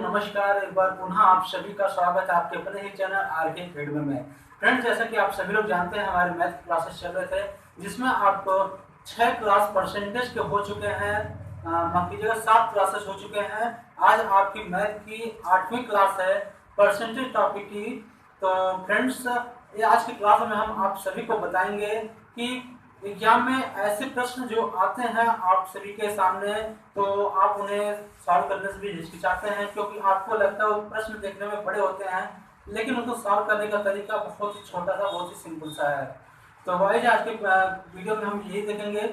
नमस्कार। एक बार पुनः आप सभी का स्वागत है आपके अपने ही चैनल आरके अकेडमी में। फ्रेंड्स, जैसा कि आप सभी लोग जानते हैं हमारे मैथ क्लासेस चल रहे थे जिसमें आपको 6 क्लास परसेंटेज के हो चुके हैं। माफ कीजिएगा, 7 क्लासेस हो चुके हैं। आज आपकी मैथ की 8वीं क्लास है परसेंटेज टॉपिक की। तो फ्रेंड्स, ये आज की क्लास में हम आप सभी को बताएंगे कि एग्जाम में ऐसे प्रश्न जो आते हैं आप सभी के सामने, तो आप उन्हें सॉल्व करने से भी हिचकिचाते हैं क्योंकि आपको लगता है वो प्रश्न देखने में बड़े होते हैं, लेकिन उनको सॉल्व करने का तरीका बहुत ही छोटा सा, बहुत ही सिंपल सा है। तो गाइस, आज के वीडियो में हम यही देखेंगे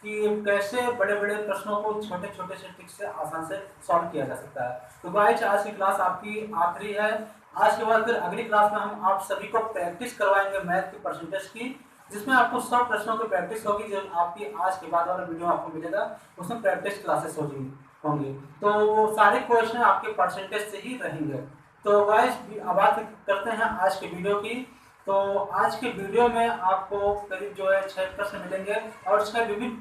कि कैसे बड़े बड़े प्रश्नों को छोटे छोटे से ट्रिक से आसान से सॉल्व किया जा सकता है। तो गाइस, आज की क्लास आपकी आखिरी है। आज के बाद फिर अगली क्लास में हम आप सभी को प्रैक्टिस करवाएंगे मैथ की परसेंटेज की, जिसमें आपको 100 प्रश्नों की प्रैक्टिस होगी। जो आपकी आज के बाद वाला वीडियो आपको मिलेगा उसमें प्रैक्टिस क्लासेस होंगी, तो वो सारे क्वेश्चन आपके परसेंटेज से ही रहेंगे। तो गाइस, अब बात करते हैं आज के वीडियो की। तो आज के वीडियो में आपको करीब जो है 6 प्रश्न मिलेंगे और 6 विभिन्न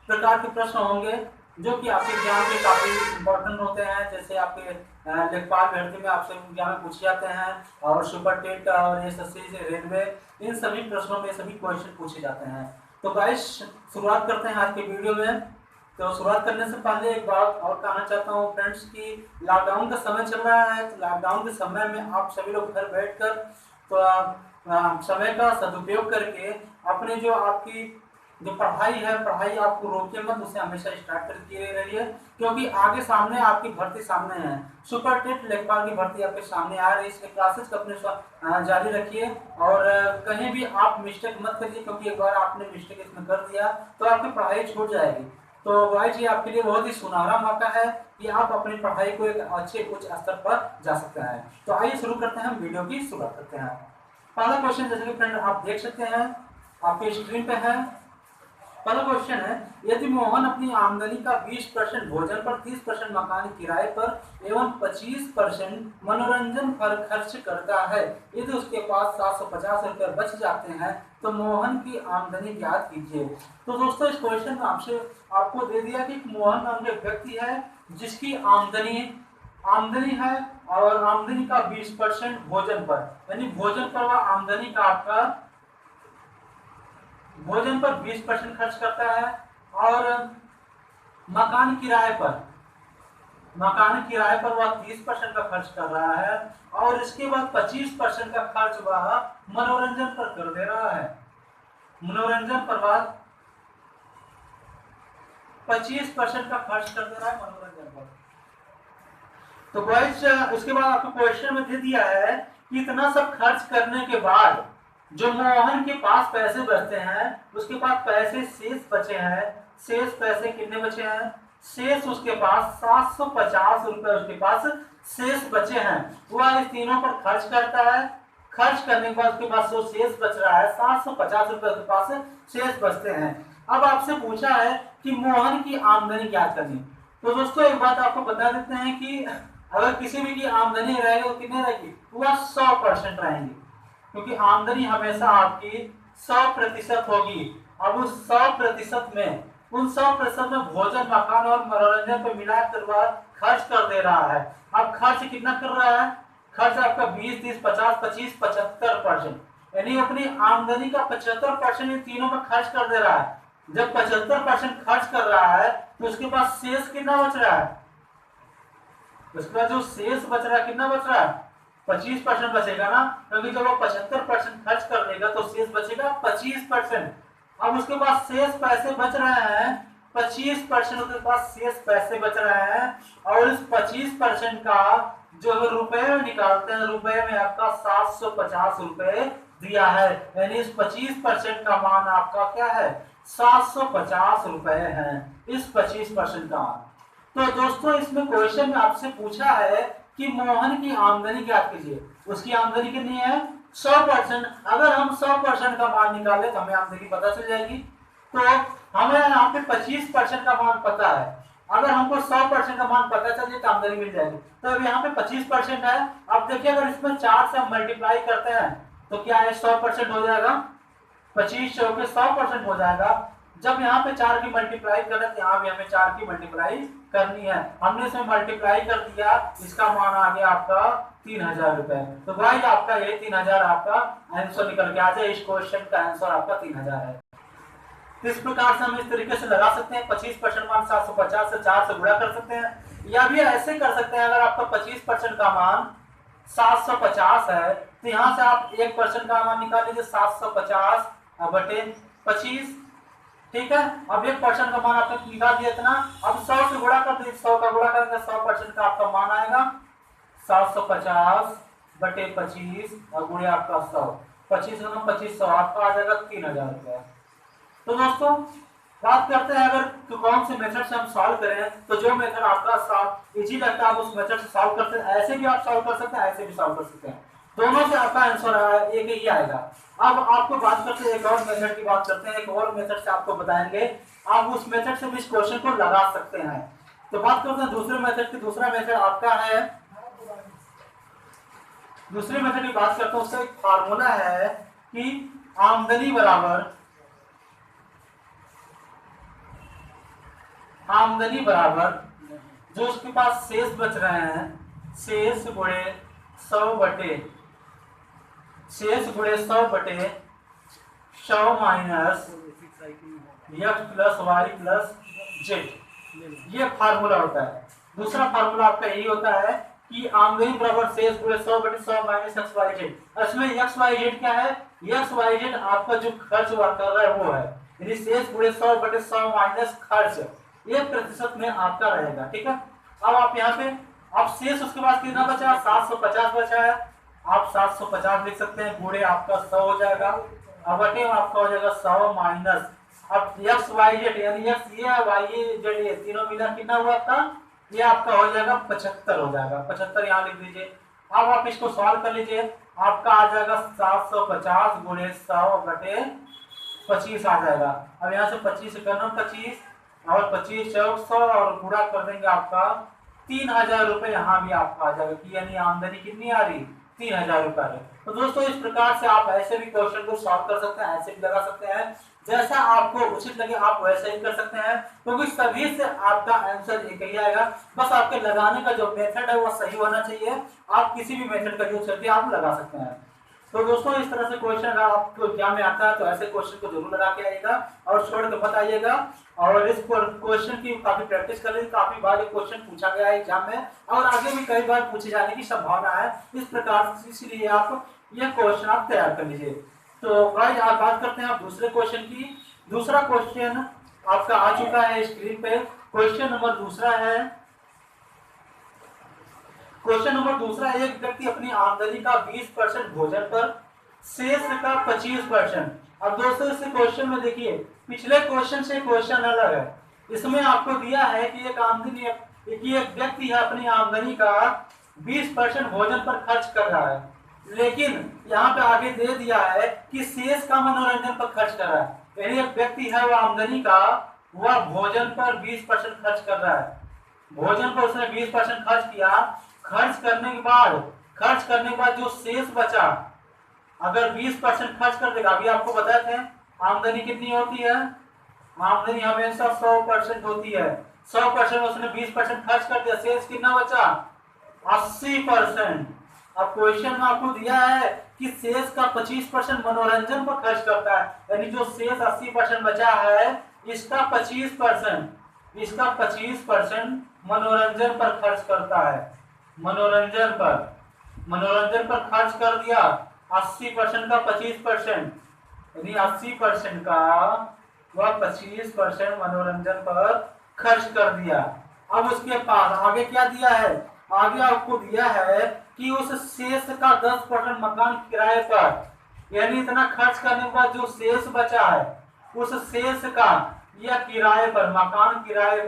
प्रकार के प्रश्न होंगे जो कि आपके एग्जाम में काफी इंपॉर्टेंट होते हैं। जैसे आपके लेखपाल भर्ती में आपसे एग्जाम में पूछे जाते हैं, और सुपर टेट और एसएससी रेलवे, इन सभी प्रश्नों में सभी क्वेश्चन पूछे जाते हैं। तो गाइस, शुरुआत करते हैं आज के वीडियो में। तो शुरुआत करने से पहले एक बात और कहना चाहता हूँ फ्रेंड्स कि लॉकडाउन का समय चल रहा है। तो लॉकडाउन के समय में आप सभी लोग घर बैठकर तो समय का सदुपयोग करके अपने जो आपकी जो पढ़ाई है, पढ़ाई आपको रोके मत, उसे हमेशा स्टार्ट करके रहिए, क्योंकि आगे सामने आपकी भर्ती सामने है। सुपर टेट लेखपाल की भर्ती आपके सामने आ रही है। इसके क्लासेस को अपने जारी रखिए और कहीं भी आप मिस्टेक मत करिए, क्योंकि एक बार आपने मिस्टेक इसमें कर दिया तो आपकी पढ़ाई छूट जाएगी। तो गाइस, ये आपके लिए बहुत ही सुनहरा मौका है कि आप अपनी पढ़ाई को एक अच्छे उच्च स्तर पर जा सकते हैं। तो आइए शुरू करते हैं, हम वीडियो की शुरुआत करते हैं। पहला क्वेश्चन, जैसे कि फ्रेंड आप देख सकते हैं आपके स्क्रीन पे है। पहला क्वेश्चन है, यदि मोहन अपनी आमदनी का 20% भोजन पर, 30% मकान किराए पर एवं 25% मनोरंजन पर खर्च करता है, यदि उसके पास 750 रुपए बच जाते हैं तो मोहन की आमदनी ज्ञात कीजिए। तो दोस्तों, इस क्वेश्चन में आपको दे दिया कि मोहन नाम एक व्यक्ति है जिसकी आमदनी है और आमदनी का 20% भोजन पर, यानी भोजन पर वह आमदनी का आपका भोजन पर 20% खर्च करता है, और मकान किराए पर वह 30% का खर्च कर रहा है, और इसके बाद 25% का खर्च वह मनोरंजन पर कर दे रहा है। मनोरंजन पर वह 25% का खर्च कर दे रहा है मनोरंजन पर। तो गाइस, उसके बाद आपको क्वेश्चन में दे दिया है कि इतना सब खर्च करने के बाद जो मोहन के पास पैसे बचते हैं, उसके पास पैसे शेष बचे हैं। शेष पैसे कितने बचे हैं? शेष उसके पास 750 रुपए उसके पास शेष बचे हैं। वह इस तीनों पर खर्च करता है। खर्च करने के बाद उसके पास जो शेष बच रहा है 750 रुपए उसके पास शेष बचते हैं। अब आपसे पूछा है कि मोहन की आमदनी क्या करनी। तो दोस्तों, एक बात आपको बता देते हैं कि अगर किसी भी की आमदनी रहेगी तो कितनी रहेगी? वह 100% रहेंगी, क्योंकि आमदनी हमेशा आपकी 100% होगी। अब उस 100% में, उन 100% में भोजन, मकान और मनोरंजन पर मिलाकर वह खर्च कर दे रहा है। अब खर्च कितना कर रहा है? खर्च आपका 20, 30, 50, 25, 75%, यानी अपनी आमदनी का 75% इन तीनों पर खर्च कर दे रहा है। जब 75% खर्च कर रहा है तो उसके पास शेष कितना बच रहा है? उसके बाद जो शेष बच रहा है, कितना बच रहा है? 25% बचेगा ना, क्योंकि जब वो 75% खर्च कर देगा तो शेष बचेगा 25%। अब उसके पास शेष पैसे बच रहे हैं 25%, उसके पास शेष पैसे बच रहे हैं, और इस 25% का जो रुपए में निकालते हैं, रुपए में आपका 750 रुपए दिया है, यानी इस 25% का मान आपका क्या है? 750 रुपए है इस 25% का मान। तो दोस्तों, इसमें क्वेश्चन में आपसे पूछा है कि मोहन की आमदनी ज्ञात कीजिए। उसकी आमदनी कितनी है? 100%। अगर हम 100% का मान निकाले तो हमें आमदनी पता चल जाएगी। तो हमें यहाँ पे 25% का मान पता है। अगर हमको 100% का मान पता चल जाए तो आमदनी मिल जाएगी। तो अब यहाँ पे 25% है। अब देखिए, अगर इसमें 4 से मल्टीप्लाई करते हैं तो क्या है? 100% हो जाएगा। 25 से 100% हो जाएगा। जब यहाँ पे 4 की मल्टीप्लाई कर रहे हैं, यहाँ भी हमें 4 की मल्टीप्लाई करनी है। हमने इसमें मल्टीप्लाई कर दिया, इसका मान आ गया आपका 3000 रुपए। तो गाइस आपका ये 3000 आपका आंसर निकल के आ जाए। इस क्वेश्चन का आंसर आपका 3000 है। इस प्रकार से हम इस तरीके से लगा सकते हैं। 25% मान 750 से 4 से गुणा कर सकते हैं, या भी ऐसे कर सकते हैं। अगर आपका 25% का मान 750 है तो यहाँ से आप 1% का मान निकाल लीजिए, 750 बटे 25। ठीक है, अब 1% का मान आपने निकाल दिया इतना। अब 100 से गुणा कर दीजिए, 100 का गुणा करेंगे 100% का आपका मान आएगा 750 बटे 25 और गुणे आपका 100, 2500 आपका आ जाएगा 3000 रुपया। तो दोस्तों बात करते हैं अगर कौन से मेथड से हम सॉल्व करें, तो जो मेथड आपका इजी लगता है आप उस मेथड से सॉल्व करते हैं। ऐसे भी आप सॉल्व कर सकते हैं, ऐसे भी सॉल्व कर सकते हैं, दोनों से आपका आंसर एक ही आएगा। अब आपको बात करते हैं एक और मेथड की बात करते हैं, एक और मेथड से आपको बताएंगे, आप उस मेथड से भी इस क्वेश्चन को लगा सकते हैं। तो बात करते हैं दूसरे मेथड की। दूसरा मेथड आपका है, दूसरे मेथड की बात करते हैं, उसका एक फार्मूला है कि आमदनी बराबर जो उसके पास शेष बच रहे हैं, शेष गुणे 100 बटे 100 minus x plus Y plus Z, ये फार्मूला होता है। दूसरा फार्मूला आपका यही होता है कि आमदनी बराबर शेष गुणे 100 बटे 100 माइनस एक्स वाई जेड। इसमें एक्स वाई जेड क्या है? एक्स वाई जेड आपका जो खर्च हुआ कर रहा है वो है, यानी शेष गुणे 100 बटे 100 माइनस खर्च, 1% में आपका रहेगा। ठीक है, अब आप यहाँ पे आप शेष उसके बाद कितना बचा? 750 बचा है, आप 750 लिख सकते हैं, गुणे आपका 100 हो जाएगा, अब बटे आपका हो जाएगा 100 माइनस अब एक्स वाई जेड, यानी एक्स ये वाई जेड ये तीनों मिला कितना हुआ आपका? ये आपका हो जाएगा 75 हो जाएगा, 75 यहाँ लिख दीजिए। अब आप इसको सॉल्व कर लीजिए, आपका आ जाएगा 750 गुणे 100 बटे 25 आ जाएगा। अब यहाँ से 25 करना 25 और 25 चौक 100 और पूरा कर देंगे आपका 3000 रुपए यहाँ भी आपका आ जाएगा, कि यानी आमदनी कितनी आ रही? 3000 रुपए। तो दोस्तों इस प्रकार से आप ऐसे भी क्वेश्चन को सॉल्व कर सकते हैं, ऐसे भी लगा सकते हैं, जैसा आपको उचित लगे आप वैसे ही कर सकते हैं, क्योंकि सभी से आपका आंसर एक ही आएगा। बस आपके लगाने का जो मेथड है वो सही होना चाहिए। आप किसी भी मेथड का यूज करके आप लगा सकते हैं। तो दोस्तों इस तरह से क्वेश्चन अगर आपको एग्जाम में आता है तो ऐसे क्वेश्चन को जरूर लगा के आइएगा और छोड़ के बताइएगा। और इस क्वेश्चन की काफी प्रैक्टिस कर लीजिए, काफी बार ये क्वेश्चन पूछा गया है एग्जाम में और आगे भी कई बार पूछे जाने की संभावना है। इस प्रकार इसलिए आप ये क्वेश्चन आप तैयार कर लीजिए। तो गाइस आप बात करते हैं आप दूसरे क्वेश्चन की। दूसरा क्वेश्चन आपका आ चुका है स्क्रीन पे। क्वेश्चन नंबर दूसरा है, क्वेश्चन नंबर दूसरा, एक व्यक्ति अपनी आमदनी का 20% भोजन पर, शेष का 25%। अब दोस्तों इस क्वेश्चन में देखिए पिछले क्वेश्चन से क्वेश्चन अलग है। इसमें आपको दिया है कि एक व्यक्ति है अपनी आमदनी का 20% भोजन पर खर्च कर रहा है, लेकिन यहाँ पे आगे दे दिया है कि शेष का मनोरंजन पर खर्च कर रहा है। यानी एक व्यक्ति है वह आमदनी का वह भोजन पर 20% खर्च कर रहा है, भोजन पर उसने 20% खर्च किया। खर्च करने के बाद जो शेष बचा, अगर 20% खर्च कर देगा, अभी आपको बताए थे आमदनी कितनी होती है? आमदनी हमेशा 100% होती है। 100% उसने 20% खर्च कर दिया, शेष कितना बचा? 80%। अब क्वेश्चन में आपको दिया है कि शेष का 25% मनोरंजन पर खर्च करता है, यानी जो शेष 80% बचा है इसका 25% मनोरंजन पर खर्च करता है। मनोरंजन पर खर्च कर दिया 80% का 25%, यानी 80% का वह 25% मनोरंजन पर खर्च कर दिया। अब उसके पास आगे क्या दिया है? आगे आपको दिया है कि उस शेष का 10% मकान किराए पर, यानी इतना खर्च करने के बाद जो शेष बचा है उस शेष का या किराए पर, मकान किराए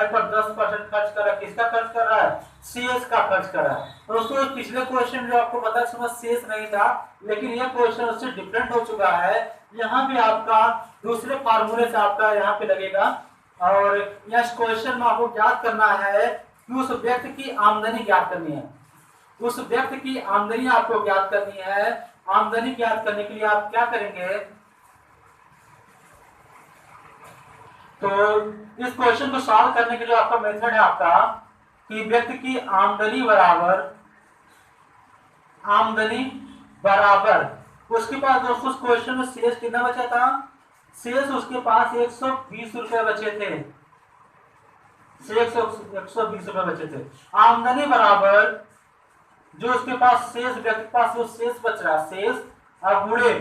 पर 10% खर्च कर रहा है। किसका खर्च कर रहा है? शेष का खर्च कर रहा है। दोस्तों पिछले क्वेश्चन जो आपको पता है शेष नहीं था, लेकिन यह क्वेश्चन उससे डिफरेंट हो चुका है। यहाँ भी आपका दूसरे फार्मूले से आपका यहाँ पे लगेगा और इस क्वेश्चन में आपको ज्ञात करना है कि उस व्यक्ति की आमदनी ज्ञात करनी है। उस व्यक्ति की आमदनी आपको ज्ञात करनी है। आमदनी ज्ञात करने के लिए आप क्या करेंगे? तो इस क्वेश्चन को सॉल्व करने के लिए आपका मेथड है आपका कि व्यक्ति की आमदनी बराबर उसके पास दोस्तों उस क्वेश्चन में शेष कितना बचा था, शेष उसके पास 120 रुपए बचे थे, 120 रुपए बचे थे। आमदनी बराबर जो उसके पास शेष, व्यक्ति के पास जो शेष बच रहा है, शेष अब गुणे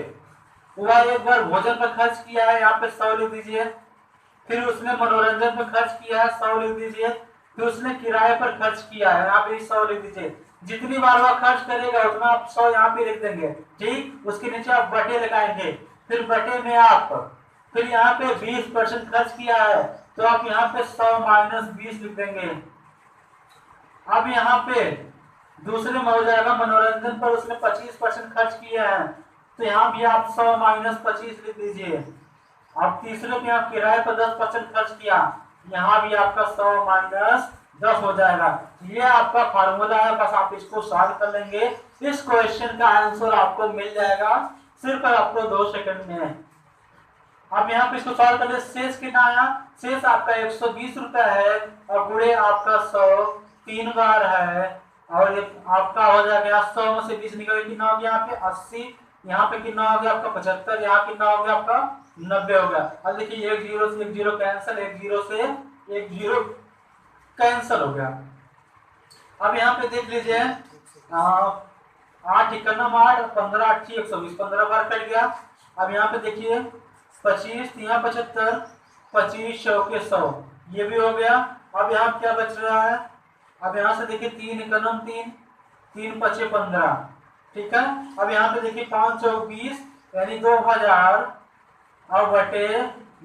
हुआ, एक बार भोजन पर खर्च किया है, यहाँ पे 100 लिख दीजिए, फिर उसने मनोरंजन पर खर्च किया है 100 लिख दीजिए, फिर उसने किराए पर खर्च किया है, यहाँ पे 100 लिख दीजिए। जितनी बार वह खर्च करेगा उतना आप 100 यहाँ पे लिख देंगे, ठीक। उसके नीचे आप बटे लगाएंगे, फिर बटे में आप फिर यहाँ पे 20% खर्च किया है तो आप यहाँ पे 100 माइनस 20 लिख देंगे। अब यहाँ पे दूसरे में हो जाएगा मनोरंजन पर उसने 25% खर्च किया है तो यहाँ भी आप 100 माइनस 25 लिख दीजिए। अब तीसरे में आप किराए पर 10% खर्च किया, यहाँ भी आपका 100 माइनस 10 हो जाएगा। ये आपका फार्मूला है, बस आप इसको सॉल्व कर लेंगे, इस क्वेश्चन का आंसर आपको मिल जाएगा सिर्फ आपको 2 सेकंड में। अब यहाँ पे इसको सॉल्व कर ले, शेष कितना आया, शेष आपका 120 रुपए है और गुणे आपका 100 3 बार है और आपका हो जाएगा 100 में से 20 निकल कितना हो गया, यहाँ पे 80, यहाँ पे कितना हो गया आपका 75, यहाँ कितना हो गया आपका 90 हो गया। अब देखिए 1 0 से 1 0 कैंसिल, 1 0 से 1 0 कैंसिल हो गया। अब यहाँ पे देख लीजिए 8 91 8 15 8 120, 15 बार कट गया। अब यहाँ पे देखिए 25 यहाँ 75, 25 100 के 100 ये भी हो गया। अब यहाँ क्या बच रहा है, अब यहाँ से देखिए 3 इकनम 3 3 5 15, ठीक है। अब यहाँ पे देखिए 5 चौक 20 यानी 2000 और बटे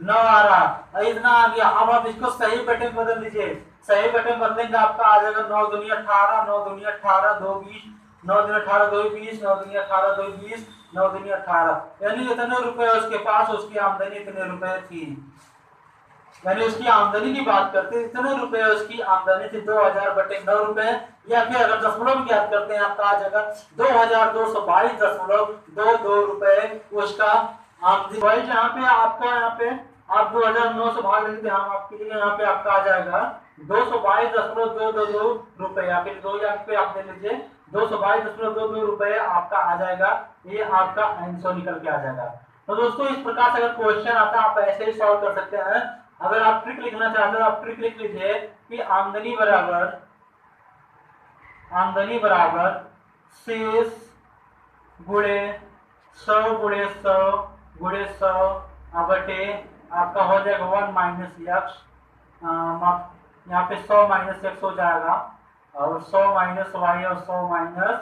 9 आ रहा, इतना आ गया। अब आप इसको सही बटे में बदल लीजिए, सही बटे में बदलेंगे आपका आ जाएगा 9 दूनी 18 9 दूनी 18 2 20 9 दूनी 18 2 20 9 दूनी 18 2 20 9 दूनी 18, यानी इतने रुपए उसके पास, उसकी आमदनी इतने रुपए थी, यानी उसकी आमदनी की बात करते इतने रुपए उसकी आमदनी थी 2000 बटे 9 रुपए, या फिर अगर दशमलव की याद करते हैं आपका आ जाएगा 2222.22 रुपए उसका आमदनी। भाई यहाँ पे आपका यहाँ पे आप 2009 से भाग लेते हैं, हम आपके लिए यहाँ पे आपका आ जाएगा 222.222 रुपए, या फिर 2 पे आप ले लीजिए 222.22 रुपए आपका आ जाएगा, ये आपका आंसर निकल के आ जाएगा। तो दोस्तों इस प्रकार से अगर क्वेश्चन आता है आप ऐसे ही सॉल्व कर सकते हैं। अगर आप ट्रिक लिखना चाहते हो आप ट्रिक लिख लीजिए कि आमदनी बराबर शेष गुणे 100 गुणे 100 गुणे 100 बटे आपका हो जाएगा 1 माइनस x, यहाँ पे 100 माइनस x हो जाएगा और 100 माइनस y और 100 माइनस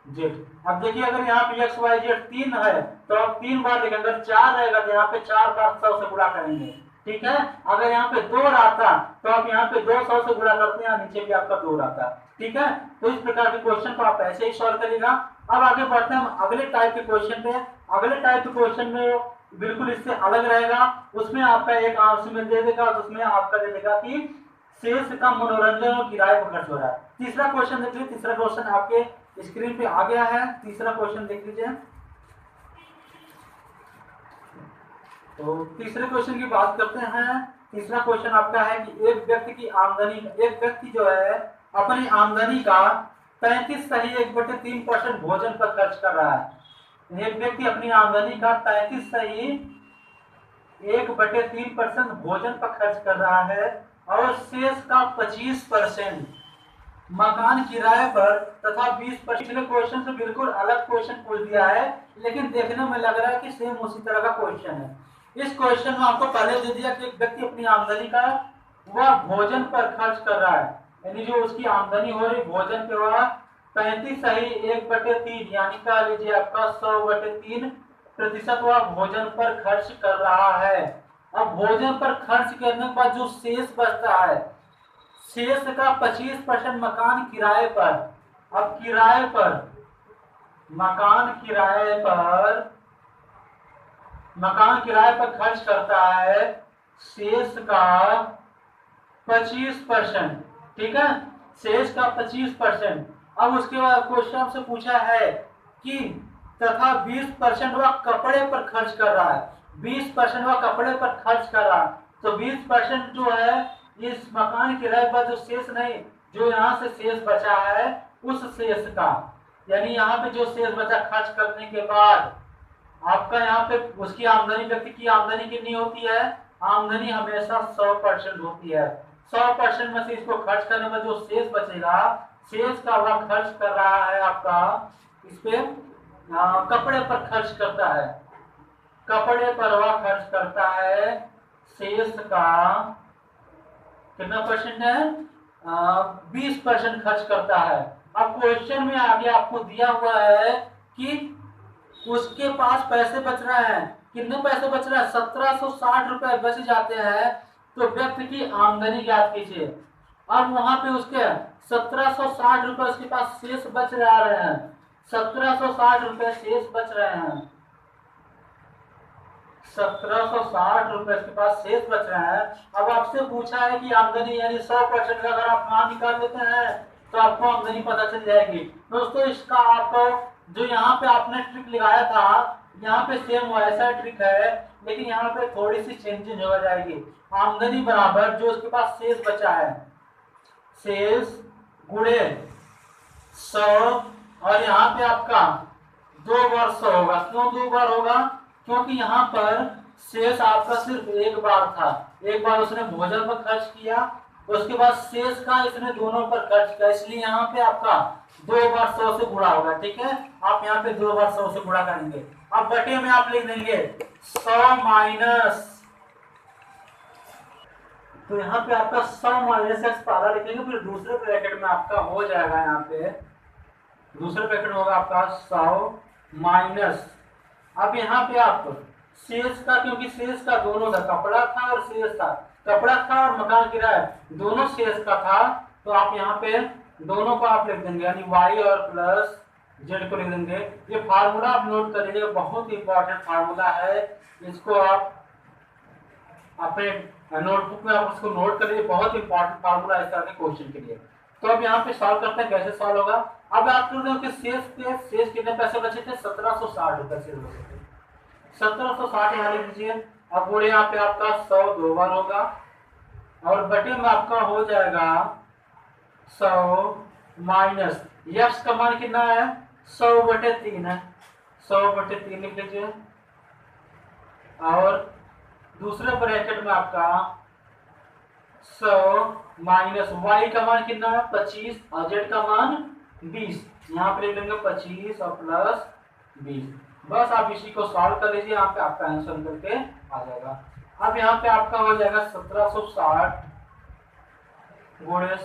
z। अब देखिए अगर यहाँ पे x y z 3 है तो आप 3 बार लिखेंगे, अगर 4 रहेगा तो यहाँ पे 4 बार 100 से गुणा करेंगे, ठीक है। अगर यहाँ पे 2 रहता तो आप यहाँ पे 200 से गुणा करते हैं, नीचे भी आपका 2 रहता, ठीक है। तो इस प्रकार के क्वेश्चन को आप ऐसे ही सॉल्व करिएगा। अब आगे बढ़ते हैं हम अगले टाइप के क्वेश्चन पे। अगले टाइप के क्वेश्चन में बिल्कुल इससे अलग रहेगा, उसमें आपका एक आंसर में दे देगा, उसमें आपका दे देगा कि शेष का मनोरंजन और किराए पर खर्च हो रहा है। तीसरा क्वेश्चन देख लीजिए, तीसरा क्वेश्चन आपके स्क्रीन पे आ गया है, तीसरा क्वेश्चन देख लीजिए। तो तीसरे क्वेश्चन की बात करते हैं। तीसरा क्वेश्चन आपका है कि एक व्यक्ति जो है अपनी आमदनी का 33 सही 1/3% भोजन पर खर्च कर रहा है। एक व्यक्ति अपनी आमदनी का 33 सही 1/3% भोजन पर खर्च कर रहा है और शेष का 25% मकान किराए पर तथा 20% पिछले क्वेश्चन से बिल्कुल अलग क्वेश्चन पूछ दिया है, लेकिन देखने में लग रहा है कि सेम उसी तरह का क्वेश्चन है। इस क्वेश्चन में आपको पहले दे दिया कि एक व्यक्ति अपनी आमदनी का वह भोजन पर खर्च कर रहा है, यानी जो उसकी आमदनी हो रही भोजन पे वह 35 सही 1/3 यानी कह लीजिए आपका 100/3% वह भोजन पर खर्च कर रहा है। अब भोजन पर खर्च करने के बाद जो शेष बचता है, शेष का 25% मकान किराए पर। अब किराए पर मकान किराए पर खर्च करता है शेष का 25%, ठीक है, शेष का 25%। अब उसके बाद क्वेश्चन से पूछा है कि तथा 20% वह कपड़े पर खर्च कर रहा है, 20% वह कपड़े पर खर्च कर रहा है। तो 20% जो है इस मकान किराए पर जो शेष नहीं, जो यहाँ से शेष बचा है उस शेष का, यानी यहाँ पे जो शेष बचा खर्च करने के बाद आपका, यहाँ पे उसकी आमदनी, व्यक्ति की आमदनी कितनी होती है, आमदनी हमेशा 100% होती है। 100% में से इसको खर्च करने में जो शेष बचेगा, शेष का वह खर्च कर रहा है आपका इस पे कपड़े पर खर्च करता है, कपड़े पर वह खर्च करता है। शेष का कितना परसेंट है, 20% खर्च करता है। अब क्वेश्चन में आगे आपको दिया हुआ है कि उसके पास पैसे बच रहे हैं, कितने पैसे बच रहे हैं, 1760 रुपए बच जाते हैं, तो व्यक्ति की आमदनी ज्ञात कीजिए। अब वहां पे उसके 1760 रुपए उसके पास शेष बच रहे हैं, 1760 रुपए शेष बच रहे हैं, 1760 रुपए इसके पास शेष बच रहे हैं। अब आपसे पूछा है कि आमदनी यानी 100% का अगर आप मान निकाल देते हैं तो आपको आमदनी पता चल जाएगी। दोस्तों इसका आपको जो यहाँ पे आपने ट्रिक लगाया था, यहाँ पे सेम वैसा ट्रिक है, लेकिन यहाँ पे थोड़ी सी चेंजेस हो जाएगी। आमदनी बराबर जो उसके पास शेष बचा है, शेष गुणे 100, और यहाँ पे आपका 2 बार 100 होगा। क्यों 2 बार होगा, क्योंकि यहाँ पर शेष आपका सिर्फ एक बार था, एक बार उसने भोजन पर खर्च किया, उसके बाद शेष का इसने दोनों पर खर्च किया, इसलिए यहाँ पे आपका 2 बार 100 से गुणा होगा। ठीक है, आप यहाँ पे 2 बार 100 से गुणा करेंगे। अब बटे में आप लिख देंगे 100 माइनस, तो यहाँ पे आपका 100 माइनस एक्स पहला लिखेंगे, फिर दूसरे ब्रैकेट में आपका हो जाएगा, यहाँ पे दूसरे ब्रैकेट में होगा आपका 100 माइनस, अब यहाँ पे आप शेष का, क्योंकि शेष का दोनों था, कपड़ा था और शेष था, कपड़ा था और मकान किराया दोनों शेष का था, तो आप यहाँ पे दोनों को आप लिख देंगे, यानी y और प्लस z को लिख देंगे। ये फार्मूला आप नोट कर लीजिए, बहुत इंपॉर्टेंट फार्मूला है, इसको आप अपने नोटबुक में आप उसको नोट कर लीजिए, बहुत इंपॉर्टेंट फार्मूला है इस तरह के क्वेश्चन के लिए। तो अब यहाँ पे सॉल्व करते हैं, कैसे सॉल्व होगा। अब आप शेष कितने पैसे बचे थे, 1760 रुपए शेष बचे थे, 1760 यहाँ लिख दीजिए। अब बोले यहाँ पे आपका 100 2 बार होगा, और बटे में आपका हो जाएगा 100 माइनस यक्स का मान कितना है, 100/3 है, 100/3 लिख लीजिए, और दूसरे ब्रैकेट में आपका 100 माइनस वाई का मान कितना है 25 और जेड का मान 20, यहाँ पे लिख लेंगे 25 और प्लस 20। बस आप इसी को सॉल्व कर लीजिए, यहाँ पे आपका आंसर निकल के आ जाएगा। अब यहाँ पे आपका हो जाएगा 1760 गुणे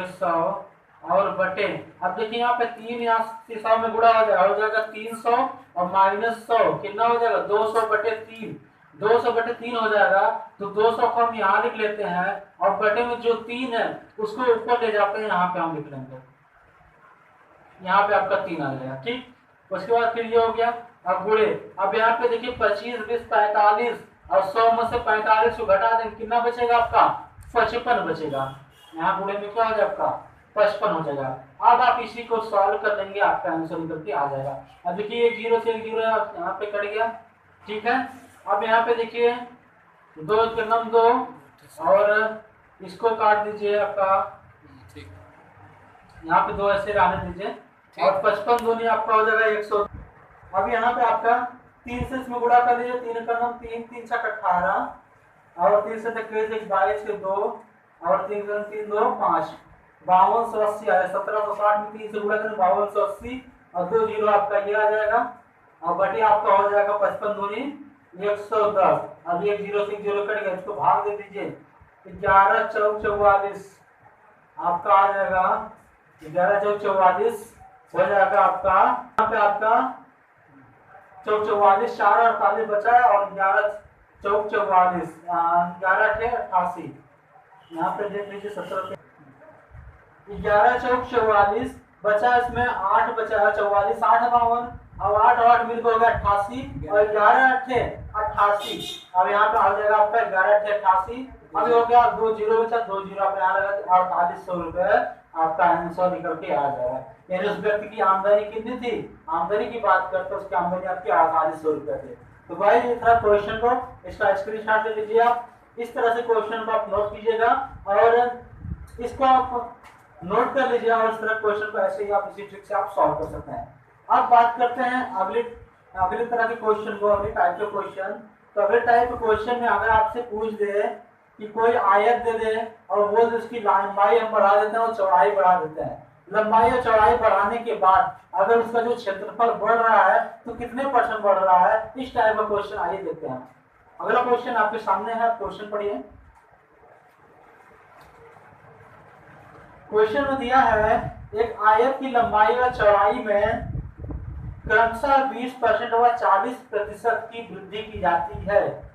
100 और बटे, अब देखिए यहाँ पे 3 यहाँ 100 में गुणा हो जाएगा 300 और माइनस 100 कितना हो जाएगा 200/3, 200/3 हो जाएगा, तो 200 को हम यहाँ लिख लेते हैं, और बटे में जो 3 है उसको ऊपर ले जाते हैं, यहाँ पे हम लिख लेंगे, यहाँ पे आपका 3 आ जाएगा। ठीक, उसके बाद फिर ये हो गया। अब गुणे, अब यहाँ पे देखिए 25 20 45 और 100 में से 45 को घटा देंगे, कितना बचेगा आपका 55 बचेगा, यहाँ गुणे में क्या हो जाएगा आपका 55 हो जाएगा। अब आप इसी को सॉल्व कर लेंगे, आपका आंसर निकल के आ जाएगा। अब देखिए 0 से 1 0 यहाँ पे कट गया। ठीक है, अब यहाँ पे देखिए 2 के नाम 2 और इसको काट दीजिए आपका, यहाँ पे 2 ऐसे रहने दीजिए, और 55 दूनी आपका हो जाएगा 100। अब यहाँ पे आपका 3 से इसमें गुणा कर लीजिए, 3 का नाम 3 3 छक 18 और 3 से 22 के 2 और 3 का 3 2 5 5280 आया। 1760 में 3 से गुणा करें 5280 और 2 0 आपका ये आ जाएगा, और बटे आपका हो जाएगा 55 दूनी 110। अब ये 0 से 0 कट गया, इसको भाग दे दीजिए, 11 चौक 44 आपका आ जाएगा, 11 चौक 44 हो जाएगा आपका। यहाँ पे आपका चौक 44 4 48 बचा है, और 11 चौक 44 11 के 88, यहाँ पे देख लीजिए 17 11 चौक 44 बचा, इसमें 8 बचा है, 44 8 52, अब 8 8 मिलकर हो गया 88 और 11 8 88। अब यहाँ पे आ जाएगा आपका 11 8 88। अभी हो गया 2 0 बचा, 2 0 आप यहाँ लगा 4800 रुपए आपका आंसर निकल के आ जाएगा। यानी उस व्यक्ति की आमदनी कितनी थी, आमदनी की बात करते उसकी आमदनी आपकी 4800 रुपए थी। तो भाई इस तरह क्वेश्चन को इसका स्क्रीनशॉट ले लीजिए आप, इस तरह से क्वेश्चन को आप नोट कीजिएगा और इसको आप नोट कर लीजिए और इस तरह क्वेश्चन को ऐसे ही आप इसी ट्रिक से आप सॉल्व कर सकते हैं। अब बात करते हैं अगली तरह के क्वेश्चन को, अगली टाइप के क्वेश्चन। तो अगले टाइप के क्वेश्चन में अगर आपसे पूछ दे कि कोई आयत दे दे और वो उसकी लंबाई हम बढ़ा देते हैं और चौड़ाई बढ़ा देते हैं, लंबाई और चौड़ाई बढ़ाने के बाद अगर उसका जो क्षेत्रफल बढ़ रहा है तो कितने % बढ़ रहा है, इस टाइप का क्वेश्चन आइए देखते हैं। अगला क्वेश्चन आपके सामने है, क्वेश्चन पढ़िए। क्वेश्चन में दिया है एक आयत की लंबाई व चौड़ाई में क्रमशः 20% व 40% की वृद्धि की जाती है।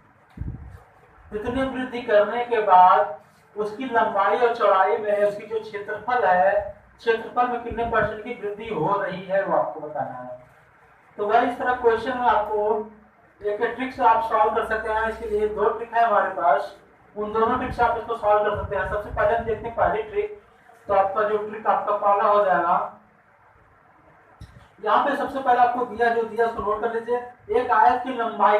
इतनी वृद्धि करने के बाद उसकी लंबाई और चौड़ाई में उसकी जो क्षेत्रफल है, क्षेत्रफल में कितने % की वृद्धि हो रही है वो आपको बताना है। तो भाई इस तरह क्वेश्चन में आपको एक ट्रिक से आप सॉल्व कर सकते हैं। इसके लिए 2 ट्रिक है हमारे पास, उन दोनों ट्रिक से आप इसको सॉल्व कर सकते हैं। सबसे पहले हम देखते हैं पहली ट्रिक। तो आपका जो ट्रिक आपका पहला हो जाएगा, यहाँ पे सबसे पहले आपको जो दिया उसको नोट कर लीजिए। एक आयत की लंबाई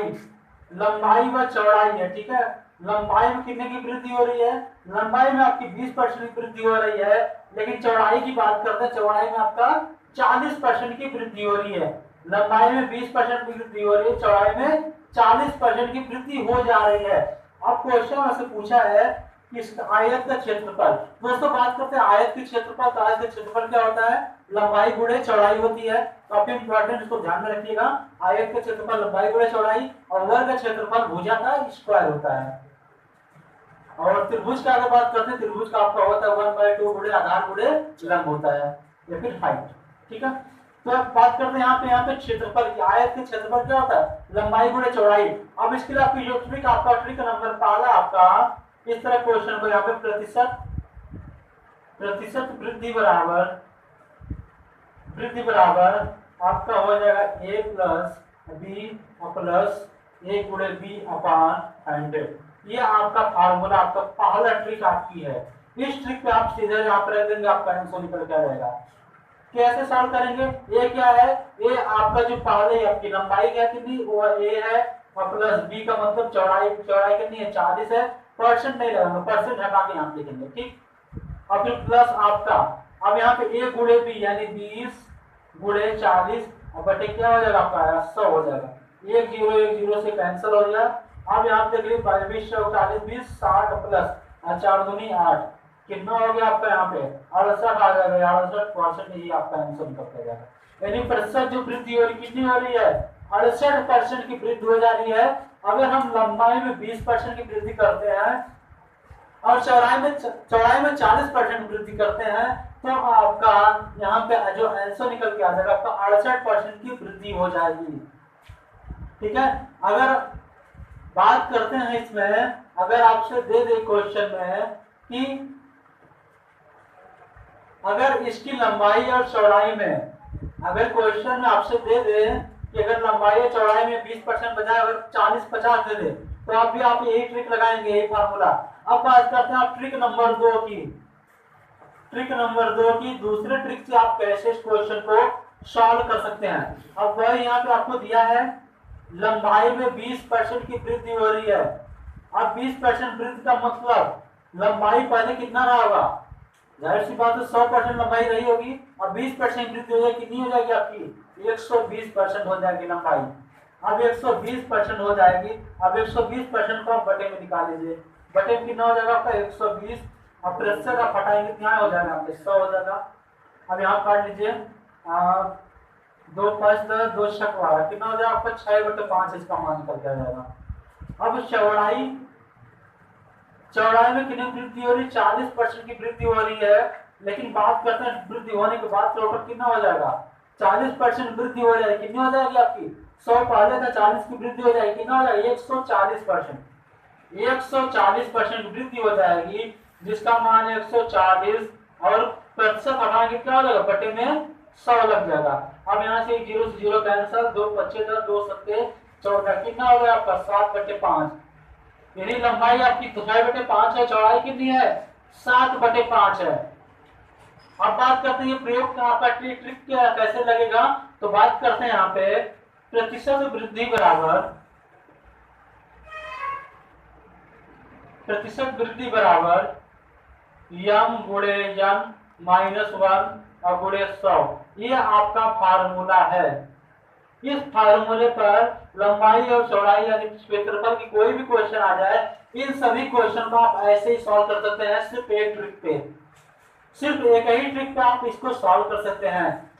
व चौड़ाई है, ठीक है। लंबाई में कितने की वृद्धि हो रही है, लंबाई में आपकी 20% की वृद्धि हो रही है, लेकिन चौड़ाई की बात करते हैं, चौड़ाई में आपका 40% की वृद्धि हो रही है। लंबाई में 20% की वृद्धि हो रही है, चौड़ाई में 40% की वृद्धि हो जा रही है। अब क्वेश्चन में से पूछा है कि इस आयत का क्षेत्रफल। दोस्तों बात करते हैं आयत के क्षेत्रफल। तो आयत का क्षेत्रफल क्या होता है, लंबाई गुणे चौड़ाई होती है। काफी इंपॉर्टेंट, इसको ध्यान में रखिएगा। आयत का क्षेत्रफल लंबाई गुणे चौड़ाई और वर्ग का क्षेत्रफल भुजा का स्क्वायर होता है। और त्रिभुज का अगर बात करते हैं, त्रिभुज का आपका होता है 1/2 गुणे आधार गुणे लंब होता है या फिर हाइट, ठीक है। तो अब बात करते हैं यहाँ पे क्षेत्रफल की। आयत के क्षेत्रफल क्या होता है, लंबाई गुणे चौड़ाई। अब इसके लिए आपकी जो ट्रिक आपका ट्रिक नंबर पहला आपका इस तरह क्वेश्चन को यहाँ पे प्रतिशत वृद्धि बराबर आपका हो जाएगा a plus B plus a गुणे बी अपान 100। ये आपका फार्मूला, आपका पहला ट्रिक आपकी है। इस ट्रिक पे आप सीधे यहाँ पर रख देंगे, आपका आंसर निकल के आ जाएगा। कैसे सॉल्व करेंगे, ए क्या है, ए आपका जो पहले आपकी लंबाई क्या कितनी वो ए है और प्लस बी का मतलब चौड़ाई कितनी है 40 है। परसेंट नहीं लगाएंगे, परसेंट हटा के यहाँ लिखेंगे, ठीक। और फिर प्लस आपका अब यहाँ पे ए गुणे बी यानी 20 गुणे 40 और बटे क्या हो जाएगा आपका 100 हो जाएगा। 1 0 से कैंसिल हो गया। अब यहाँ पे देख लीजिए 22 40 20 60 प्लस 4 दूनी 8 कितना हो गया आपका यहाँ पे 68 आ जाएगा। 68% ही आपका आंसर निकल जाएगा। यानी प्रतिशत जो वृद्धि हो रही कितनी हो रही है, 68% की वृद्धि हो जा रही है। अगर हम लंबाई में 20% की वृद्धि करते हैं और चौड़ाई में 40% वृद्धि करते हैं तो आपका यहाँ पे जो आंसर निकल के आ जाएगा आपका 68% की वृद्धि हो जाएगी, ठीक है। अगर बात करते हैं इसमें, अगर आपसे दे दे क्वेश्चन में कि अगर इसकी लंबाई और चौड़ाई में, अगर क्वेश्चन में आपसे दे दे कि अगर लंबाई और चौड़ाई में 20% बजाय अगर 40-50 दे दे तो आप यही ट्रिक लगाएंगे, यही फार्मूला। अब बात करते हैं आप ट्रिक नंबर 2 की। ट्रिक नंबर 2 की दूसरे ट्रिक से आप कैसे इस क्वेश्चन को सॉल्व कर सकते हैं। अब वह यहाँ पे आपको दिया है लंबाई में 20% की वृद्धि हो रही है। अब 20% वृद्धि का मतलब लंबाई पहले कितना रहा होगा, जाहिर सी बात है 100% लंबाई रही होगी और 20% वृद्धि हो जाएगी, कितनी हो जाएगी आपकी 120% हो जाएगी लंबाई। अब 120% हो जाएगी। अब 120% को आप बटे में निकाल लीजिए। बटे में कितना हो जाएगा आपका 120 और प्रतिशत आप हटाएंगे क्या हो जाएगा आपके 100 हो जाएगा। अब यहाँ काट लीजिए 2 5 10 2 6 12 कितना हो जाएगा आपका 6/5 इसका मान निकल के आ जाएगा। अब चौड़ाई में कितनी वृद्धि हो रही है, 40% की वृद्धि हो रही है। लेकिन बात करते हैं वृद्धि होने के बाद टोटल कितना हो जाएगा, 40% वृद्धि हो जाएगी। कितनी हो जाएगी आपकी 100 पहले था 40 की वृद्धि हो जाएगी, कितना हो जाएगा 140%। 140% वृद्धि हो जाएगी जिसका मान है 140 और प्रतिशत हटाएंगे क्या हो जाएगा बटे में 100 लग जाएगा। अब यहाँ से 0 से 0 कैंसिल, 2 25 2 7 14 कितना हो गया आपका 7/5। यानी लंबाई आपकी 6/5 है, चौड़ाई कितनी है 7/5 है। अब बात करते हैं प्रयोग का आपका ट्रिक क्या कैसे लगेगा। तो बात करते हैं यहाँ पे प्रतिशत वृद्धि बराबर प्रतिशत वृद्धि बराबर यम गुणे यन माइनस 1 और गुणे 100। ये आपका फार्मूला है। इस फार्मूले पर लंबाई और चौड़ाई यानी क्षेत्रफल की कोई भी क्वेश्चन आ जाए, इन सभी क्वेश्चन को आप ऐसे ही सॉल्व कर सकते हैं। सिर्फ एक ट्रिक पे, सिर्फ एक ही ट्रिक पे आप इसको सॉल्व कर सकते हैं।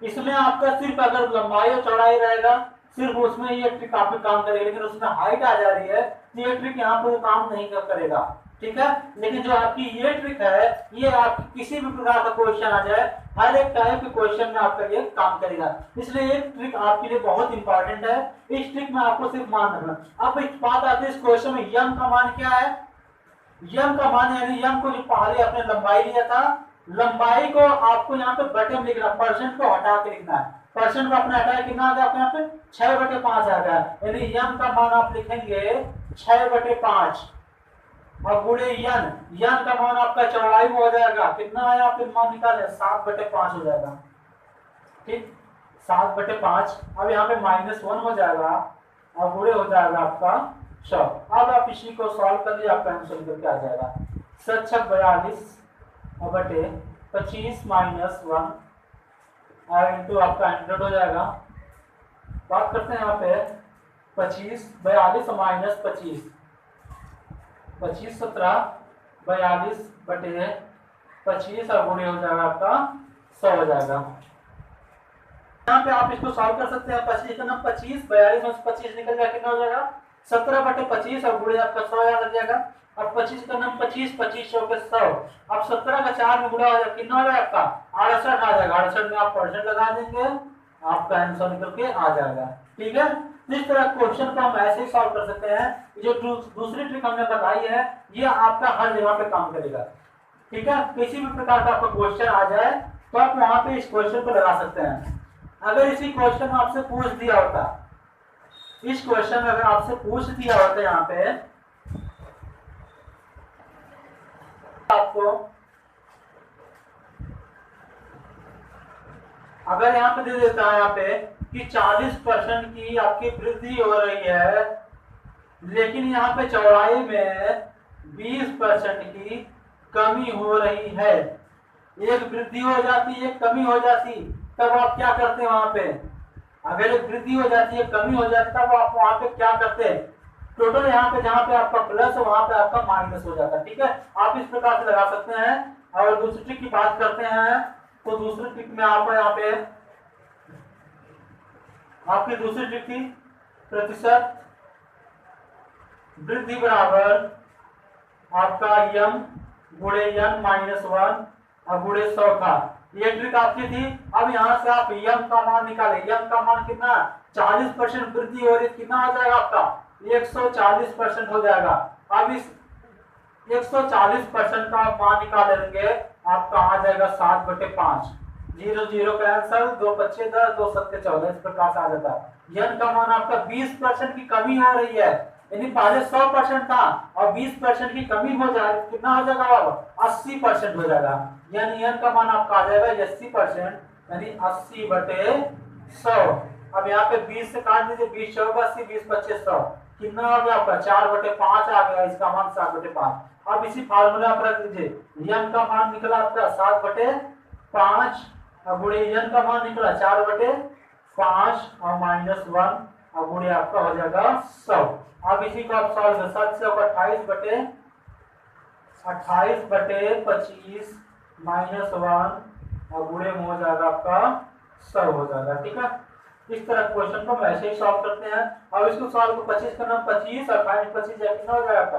इसमें आपका सिर्फ अगर लंबाई और चौड़ाई रहेगा, सिर्फ उसमें ये ट्रिक आपके काम करेगी, लेकिन उसमें हाइट आ जा रही है तो ये ट्रिक यहाँ पर काम नहीं करेगा। ठीक है, लेकिन जो आपकी ये ट्रिक है, ये आप किसी भी प्रकार का क्वेश्चन आ जाए, हर एक टाइप के क्वेश्चन में आपका ये काम करेगा। इसलिए ये ट्रिक आपके लिए बहुत इंपॉर्टेंट है। इस ट्रिक में आपको सिर्फ मान रखना। अब एक बात आती है इस क्वेश्चन में, यम का मान क्या है? यम का मान यानी यम को जो पहले आपने लंबाई लिया था, लंबाई को आपको यहाँ पे बटे में लिखना, परसेंट को हटा के लिखना है। परसेंट को अपने हटाया कितना आ गया आपको यहाँ पे 6/5 आ गया, यानी यम का मान आप लिखेंगे 6/5 और गुणे यन, यन का मान आपका चौड़ाई में हो जाएगा, कितना आया आपके मान निकाले 7/5 हो जाएगा। ठीक, 7/5। अब यहाँ पे -1 हो जाएगा और गुणे हो जाएगा आपका 100। अब आप इसी को सॉल्व कर लिए, आपका आंसर निकल के आ जाएगा 7/42/25 -1 और इंटू आपका 100 हो जाएगा। बात करते हैं यहाँ पे 25 42 माइनस 25 25 17 42/25 और गुणे हो जाएगा आपका 100 हो जाएगा। यहाँ पे आप इसको सॉल्व कर सकते हैं। 25 का नाम 25 42 में 25 निकल जाएगा, कितना हो जाएगा 17/25 और गुणे आपका 100 लग जाएगा। अब 25 का नाम 25 25 के 100। अब 17 का 4 में गुणा हो जाएगा, कितना हो जाएगा आपका 68 आ जाएगा। 68 में आप परसेंट लगा देंगे, आपका आंसर निकल के आ जाएगा। ठीक है, इस तरह क्वेश्चन को हम ऐसे ही सॉल्व कर सकते हैं। जो दूसरी ट्रिक हमने बताई है, ये आपका हर जगह पे काम करेगा। ठीक है, किसी भी प्रकार का आपका क्वेश्चन आ जाए तो आप वहां पे इस क्वेश्चन को लगा सकते हैं। अगर इसी क्वेश्चन में आपसे पूछ दिया होता, इस क्वेश्चन में अगर आपसे पूछ दिया होता यहाँ पे आपको, अगर यहाँ पे दे देता है यहाँ पे कि 40% की आपकी वृद्धि हो रही है, लेकिन यहाँ पे चौड़ाई में 20% की कमी हो रही है, एक वृद्धि हो जाती है एक कमी हो जाती, तब आप क्या करते हैं वहां पे? अगर एक वृद्धि हो जाती है कमी हो जाती है तब आप वहां पे क्या करते हैं? टोटल यहाँ पे जहाँ पे आपका प्लस है वहां पे आपका माइनस हो जाता है। ठीक है, आप इस प्रकार से लगा सकते हैं। और दूसरी ट्रिक की बात करते हैं तो दूसरी ट्रिक में आप यहाँ पे आपकी दूसरी ट्रिक थी प्रतिशत वृद्धि बराबर आपका यम गुणे यन -1 और गुणे 100 था। ये ट्रिक आपकी थी। अब यहाँ से आप यम का मान निकाले। यम का मान कितना 40% वृद्धि हो रही, कितना हो जाएगा आपका 140% हो जाएगा। अब इस 140% का मान निकाल लेंगे, आपका आ जाएगा 7/5। 0 0 का आंसर 2 5 10 2 7 14 इस प्रकार से आ जाता है। यन का मान आपका 20% की कमी हो रही है, यानी पहले 100% था और 20% की कमी हो जाए, कितना हो जाएगा अब 80% हो जाएगा। यानी यन का मान आपका आ जाएगा 80%, यानी 80/100। अब यहाँ पे 20 से काट दीजिए, 20 4 80 20 25 100, कितना हो गया आपका 4/5 आ गया, इसका मान 7/5। अब इसी फार्मूला पर रख दीजिए। यन का मान निकला आपका 7/5 और गुणे यन का मान निकला 4/5 और -1 और गुणे आपका हो जाएगा 100। अब इसी को आप सॉल्व कर 7 से 28/25 -1 और गुणे में हो जाएगा आपका 100 हो जाएगा। ठीक है, इस तरह क्वेश्चन को हम ऐसे ही सॉल्व करते हैं। अब इसको सॉल्व को 25 का नाम 25 और 25 कितना हो जाएगा आपका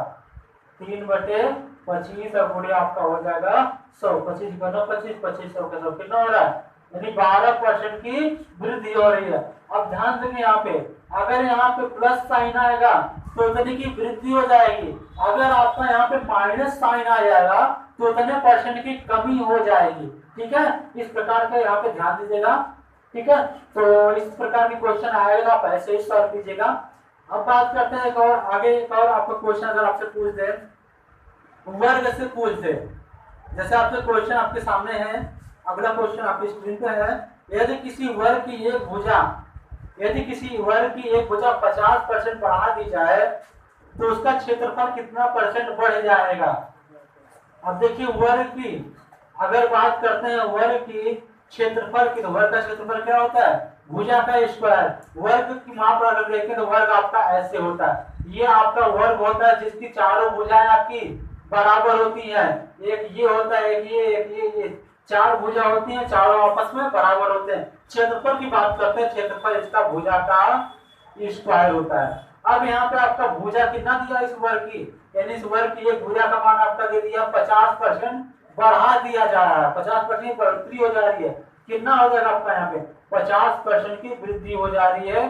3/25 और गुणे आपका हो जाएगा 100। 25 का नाम 25 25 100 का 100 कितना हो रहा है, यानी 12% की वृद्धि हो रही है। अब ध्यान देंगे यहाँ पे, अगर यहाँ पे प्लस साइन आएगा तो इतने की वृद्धि हो जाएगी, अगर आपका यहाँ पे माइनस साइन आ जाएगा तो इतने % की कमी हो जाएगी। ठीक है, इस प्रकार का यहाँ पे ध्यान दीजिएगा। ठीक है, तो इस प्रकार की क्वेश्चन आएगा, आप ऐसे ही सॉल्व कीजिएगा। अब बात करते हैं एक और आगे, एक और आपका क्वेश्चन अगर आपसे पूछ दे, वर्ग से पूछ दे, जैसे आपसे क्वेश्चन आपके सामने है, अगला क्वेश्चन आपकी स्क्रीन पे है। यदि किसी वर्ग की एक भुजा 50% बढ़ा दी जाए तो उसका क्षेत्रफल कितना परसेंट बढ़ जाएगा। अब देखिए वर्ग की अगर बात करते हैं वर्ग की क्षेत्रफल की, तो वर्ग का क्षेत्रफल क्या होता है, भुजा का स्क्वायर। वर्ग की माप अगर देखें तो वर्ग आपका ऐसे होता है, ये आपका वर्ग होता है जिसकी चारों भुजाएं आपकी बराबर होती हैं। एक ये होता है, एक ये चार भुजा होती हैं, चारों आपस में बराबर होते हैं। क्षेत्रफल की बात करते हैं, क्षेत्रफल इसका भुजा का स्क्वायर होता है। अब यहाँ पे आपका भुजा कितना दिया इस वर्ग की, यानी इस वर्ग की एक भुजा का मान आपका दे दिया 50% बढ़ा दिया जा रहा है, 50% बढ़ोतरी हो जा रही है। कितना हो जाएगा आपका यहाँ पे 50% की वृद्धि हो जा रही है,